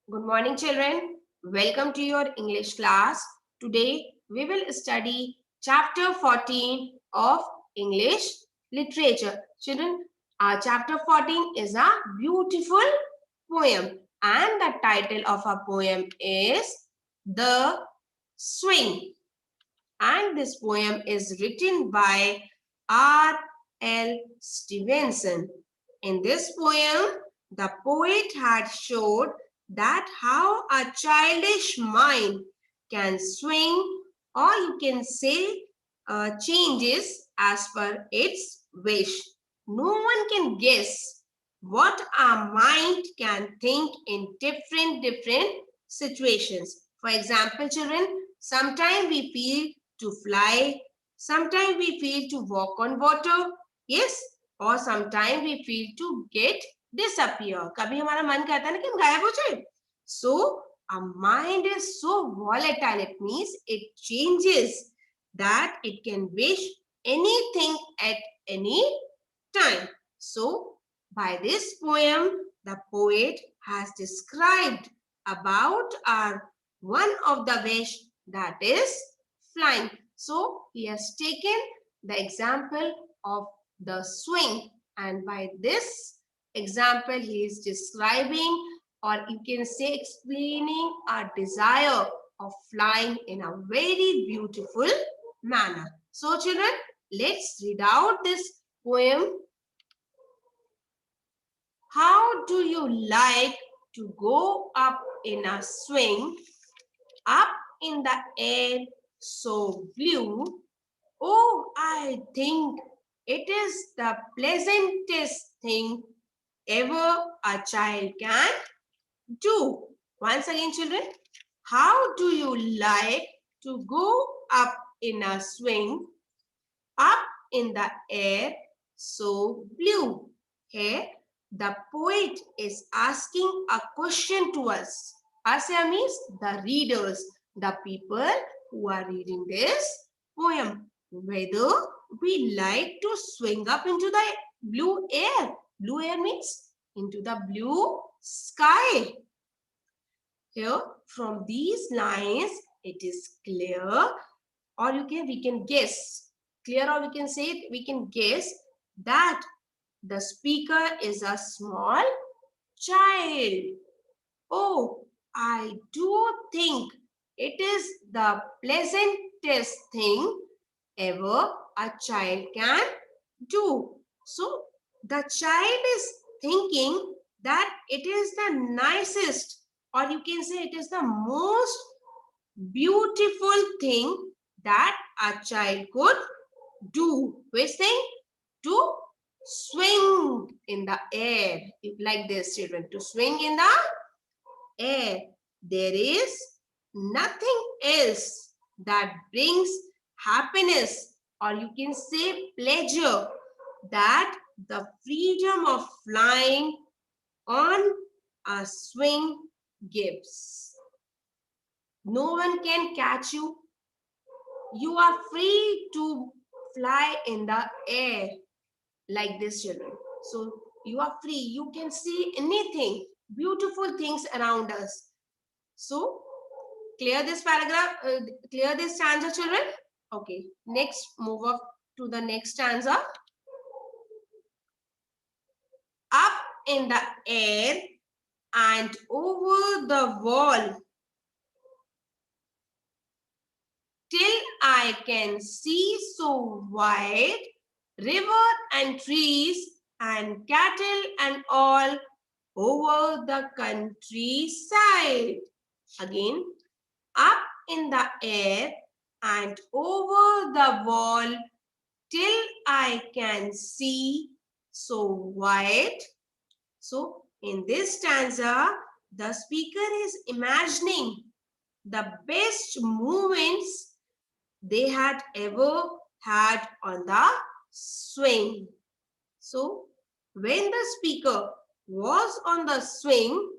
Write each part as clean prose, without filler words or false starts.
Good morning, children. Welcome to your English class. Today, we will study chapter 14 of English literature. Children, our chapter 14 is a beautiful poem, and the title of our poem is The Swing. And this poem is written by R. L. Stevenson. In this poem, the poet had showed that how a childish mind can swing, or you can say changes as per its wish. No one can guess what our mind can think in different situations. For example, children, sometimes we feel to fly, sometimes we feel to walk on water, yes, और sometimes we feel to get disappear. कभी हमारा मन कहता है ना कि हम गायब हो जाए. So our mind is so volatile. It means it changes, that it can wish anything at any time. So by this poem, the poet has described about our one of the wish, that is flying. So he has taken the example of the swing, and by this example he is describing, or you can say explaining, our desire of flying in a very beautiful manner. So children, let's read out this poem. How do you like to go up in a swing, up in the air so blue? Oh, I think it is the pleasantest thing ever a child can do. Once again, children, how do you like to go up in a swing, up in the air so blue? Here, the poet is asking a question to us. Us here means the readers, the people who are reading this poem, whether we like to swing up into the blue air. Blue air means into the blue sky. Here, from these lines, it is clear, or we can guess. Clear, or we can say it, we can guess that the speaker is a small child. Oh, I do think it is the pleasantest thing ever a child can do. So the child is thinking that it is the nicest, or you can say it is the most beautiful thing that a child could do. Which thing? To swing in the air. Like this, children. To swing in the air. There is nothing else that brings happiness, or you can say pleasure, that the freedom of flying on a swing gives. No one can catch you. You are free to fly in the air like this, children. So you are free. You can see anything, beautiful things around us. So clear this paragraph, clear this stanza, children. Okay, next move up to the next stanza. Up in the air and over the wall, till I can see so wide, river and trees and cattle and all over the countryside. Again, up in the air and over the wall, till I can see so wide. So in this stanza, the speaker is imagining the best moments they had ever had on the swing. So when the speaker was on the swing,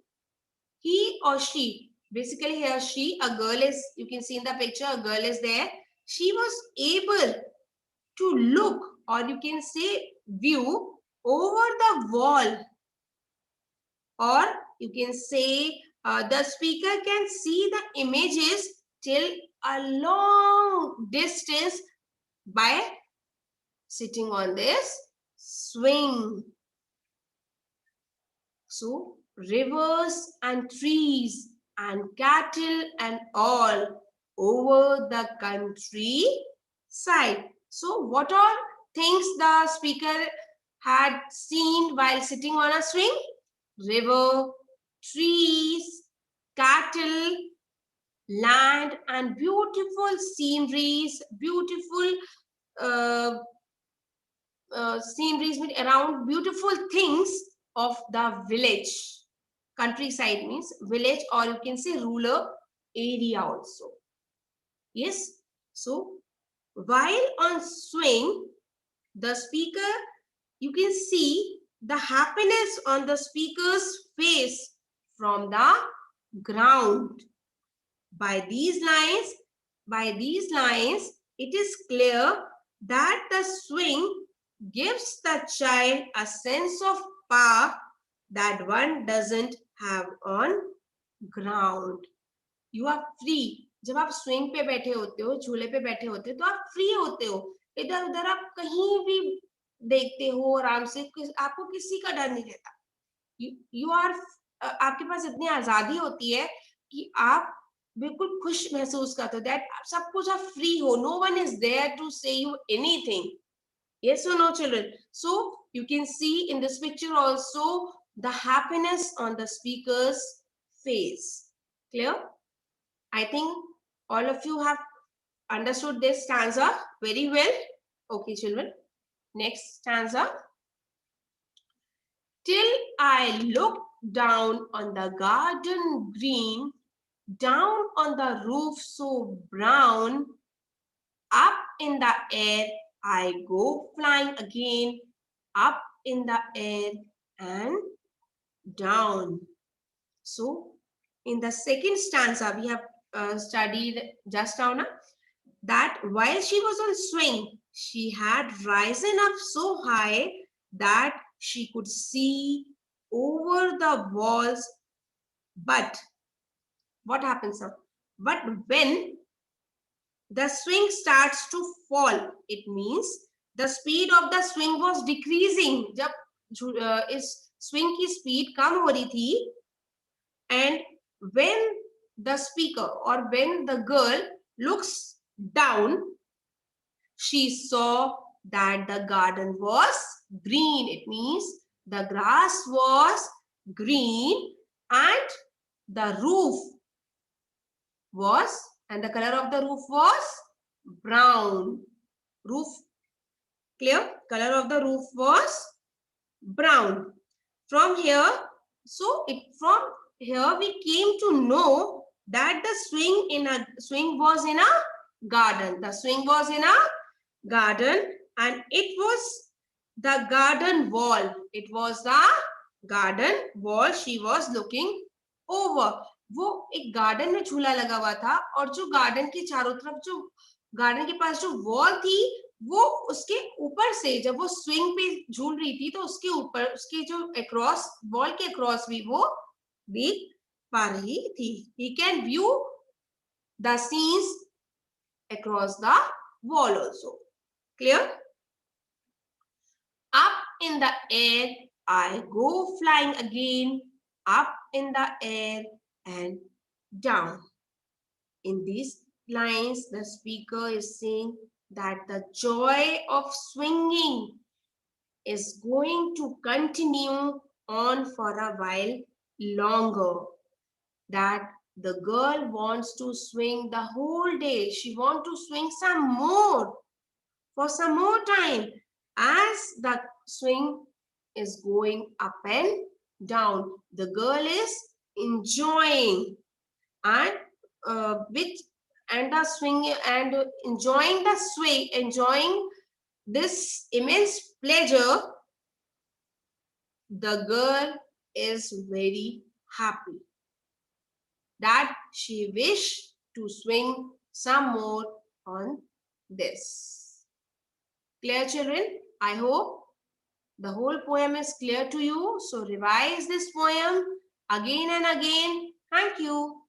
he or she, basically here she, a girl is, you can see in the picture, a girl is there. She was able to look, or you can say view, over the wall, or you can say The speaker can see the images till a long distance by sitting on this swing. So rivers and trees and cattle and all over the countryside. So what all things the speaker had seen while sitting on a swing? River, trees, cattle, land, and beautiful sceneries, beautiful uh, sceneries around beautiful things of the village. Countryside means village, or you can say rural area also. Yes. So while on swing, the speaker, you can see the happiness on the speaker's face from the ground. By these lines, it is clear that the swing gives the child a sense of power that one doesn't have on ground. You are free. जब आप swing पे बैठे होते हो, झूले पे बैठे होते हो, तो आप फ्री होते हो. इधर उधर आप कहीं भी देखते हो आराम से, आपको किसी का डर नहीं रहता. यू आर, आपके पास इतनी आजादी होती है कि आप बिल्कुल खुश महसूस करते हो. दैट सब कुछ आप फ्री हो. No one is there to say you anything. Yes or no, children? So you can see in this picture also the happiness on the speaker's face. Clear? I think all of you have understood this stanza very well. Okay, children. Next stanza. Till I looked down on the garden green, down on the roof so brown, up in the air I go flying again, up in the air and down. So in the second stanza we have studied just now that while she was on swing, she had risen up so high that she could see over the walls. But what happens now? But when the swing starts to fall, it means the speed of the swing was decreasing. जब इस swing की speed कम हो रही थी, and when the speaker or when the girl looks down, she saw that the garden was green. It means the grass was green and the roof was, and the color of the roof was brown. Roof, clear? Color of the roof was brown. From here, from here we came to know that the swing was in a garden. The swing was in a garden and it was the garden wall. It was the garden wall she was looking over. वो एक garden में झूला लगा हुआ था और जो garden के चारों तरफ, जो गार्डन के पास जो वॉल थी, वो उसके ऊपर से जब वो स्विंग पे झूल रही थी तो उसके ऊपर, उसके जो अक्रॉस, वॉल के अक्रॉस भी वो देख पा रही थी. He can view the scenes across the wall also. Clear? Up in the air I go flying again, up in the air and down. In these lines, the speaker is saying that the joy of swinging is going to continue on for a while longer. That the girl wants to swing the whole day. She wants to swing some more, for some more time, as the swing is going up and down. The girl is enjoying and the swing and enjoying the swing, enjoying this immense pleasure. The girl is very happy that she wished to swing some more on this. Clear, children? I hope the whole poem is clear to you. So revise this poem again and again Thank you.